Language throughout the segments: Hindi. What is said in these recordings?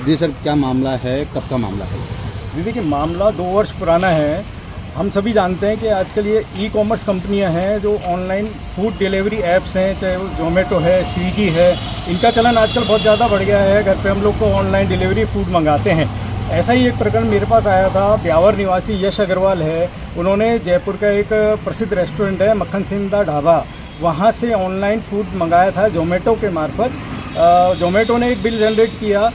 जी सर, क्या मामला है, कब का मामला है? देखिए, मामला 2 वर्ष पुराना है। हम सभी जानते हैं कि आजकल ये ई-कॉमर्स कंपनियां हैं जो ऑनलाइन फूड डिलीवरी ऐप्स हैं, चाहे वो जोमेटो है, स्विगी है, इनका चलन आजकल बहुत ज़्यादा बढ़ गया है। घर पे हम लोग को ऑनलाइन डिलीवरी फूड मंगाते हैं। ऐसा ही एक प्रकरण मेरे पास आया था। ब्यावर निवासी यश अग्रवाल है, उन्होंने जयपुर का एक प्रसिद्ध रेस्टोरेंट है मक्खन सिंह दा ढाबा, वहाँ से ऑनलाइन फूड मंगाया था जोमेटो के मार्फत। जोमेटो ने एक बिल जनरेट किया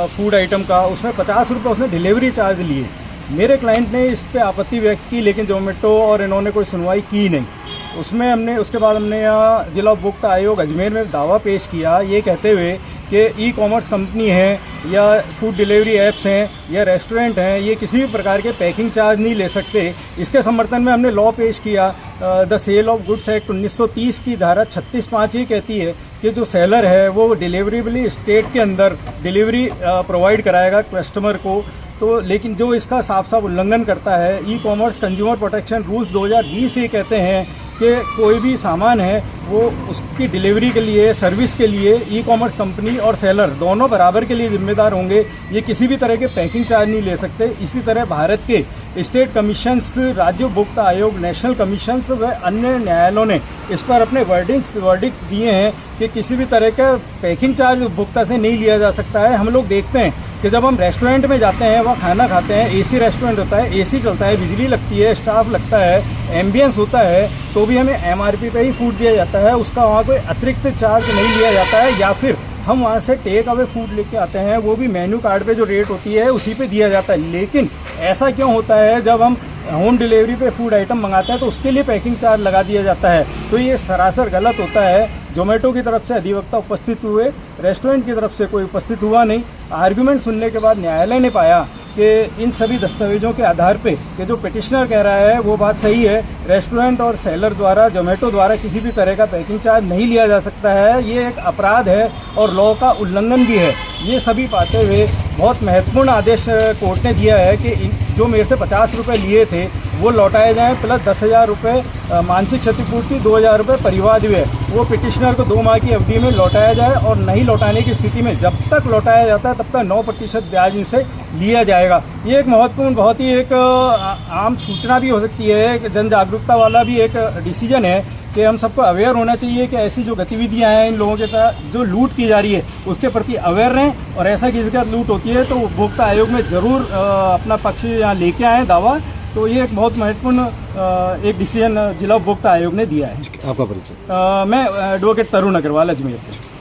फूड आइटम का, उसमें 50 रुपये उसने डिलीवरी चार्ज लिए। मेरे क्लाइंट ने इस पे आपत्ति व्यक्त की, लेकिन जोमेटो और इन्होंने कोई सुनवाई की नहीं। उसके बाद हमने यहाँ जिला उपभोक्ता आयोग अजमेर में दावा पेश किया, ये कहते हुए कि ई कॉमर्स कंपनी है या फूड डिलीवरी ऐप्स हैं या रेस्टोरेंट हैं, ये किसी भी प्रकार के पैकिंग चार्ज नहीं ले सकते। इसके समर्थन में हमने लॉ पेश किया। The Sale of Goods Act 1930 की धारा 36(5) ये कहती है कि जो सेलर है वो डिलीवरेबली स्टेट के अंदर डिलीवरी प्रोवाइड कराएगा कस्टमर को। तो लेकिन जो इसका साफ साफ उल्लंघन करता है, e commerce consumer protection rules 2020 ये कहते हैं कि कोई भी सामान है वो उसकी डिलीवरी के लिए, सर्विस के लिए ई कॉमर्स कंपनी और सेलर दोनों बराबर के लिए जिम्मेदार होंगे। ये किसी भी तरह के पैकिंग चार्ज नहीं ले सकते। इसी तरह भारत के स्टेट कमीशंस, राज्य उपभोक्ता आयोग, नेशनल कमीशंस व अन्य न्यायालयों ने इस पर अपने वर्डिक्ट दिए हैं कि किसी भी तरह का पैकिंग चार्ज उपभोक्ता से नहीं लिया जा सकता है। हम लोग देखते हैं कि जब हम रेस्टोरेंट में जाते हैं, वहाँ खाना खाते हैं, एसी रेस्टोरेंट होता है, एसी चलता है, बिजली लगती है, स्टाफ लगता है, एम्बियंस होता है, तो भी हमें एमआरपी पे ही फूड दिया जाता है। उसका वहाँ कोई अतिरिक्त चार्ज नहीं लिया जाता है। या फिर हम वहाँ से टेक अवे फूड लेके आते हैं, वो भी मेन्यू कार्ड पे जो रेट होती है उसी पे दिया जाता है। लेकिन ऐसा क्यों होता है, जब हम होम डिलीवरी पे फूड आइटम मंगाते हैं तो उसके लिए पैकिंग चार्ज लगा दिया जाता है। तो ये सरासर गलत होता है। जोमेटो की तरफ से अधिवक्ता उपस्थित हुए, रेस्टोरेंट की तरफ से कोई उपस्थित हुआ नहीं। आर्ग्यूमेंट सुनने के बाद न्यायालय ने पाया कि इन सभी दस्तावेजों के आधार पे कि जो पिटिशनर कह रहा है वो बात सही है, रेस्टोरेंट और सेलर द्वारा, जोमेटो द्वारा किसी भी तरह का पैकिंग चार्ज नहीं लिया जा सकता है। ये एक अपराध है और लॉ का उल्लंघन भी है। ये सभी पाते हुए बहुत महत्वपूर्ण आदेश कोर्ट ने दिया है कि जो मेरे से 50 रुपये लिए थे वो लौटाए जाएं, प्लस 10,000 रुपये मानसिक क्षतिपूर्ति, 2,000 रुपये परिवार व्यय वो पिटिशनर को 2 माह की अवधि में लौटाया जाए। और नहीं लौटाने की स्थिति में जब तक लौटाया जाता है तब तक 9% ब्याज इनसे लिया जाएगा। ये एक महत्वपूर्ण, बहुत ही एक आम सूचना भी हो सकती है, जन जागरूकता वाला भी एक डिसीजन है कि हम सबको अवेयर होना चाहिए कि ऐसी जो गतिविधियां हैं इन लोगों के साथ जो लूट की जा रही है उसके प्रति अवेयर रहें। और ऐसा किसी के साथ लूट होती है तो उपभोक्ता आयोग में जरूर अपना पक्ष यहाँ लेके आए दावा। तो ये एक बहुत महत्वपूर्ण एक डिसीजन जिला उपभोक्ता आयोग ने दिया है। आपका परिचय? मैं एडवोकेट तरुण अग्रवाल, अजमेर से।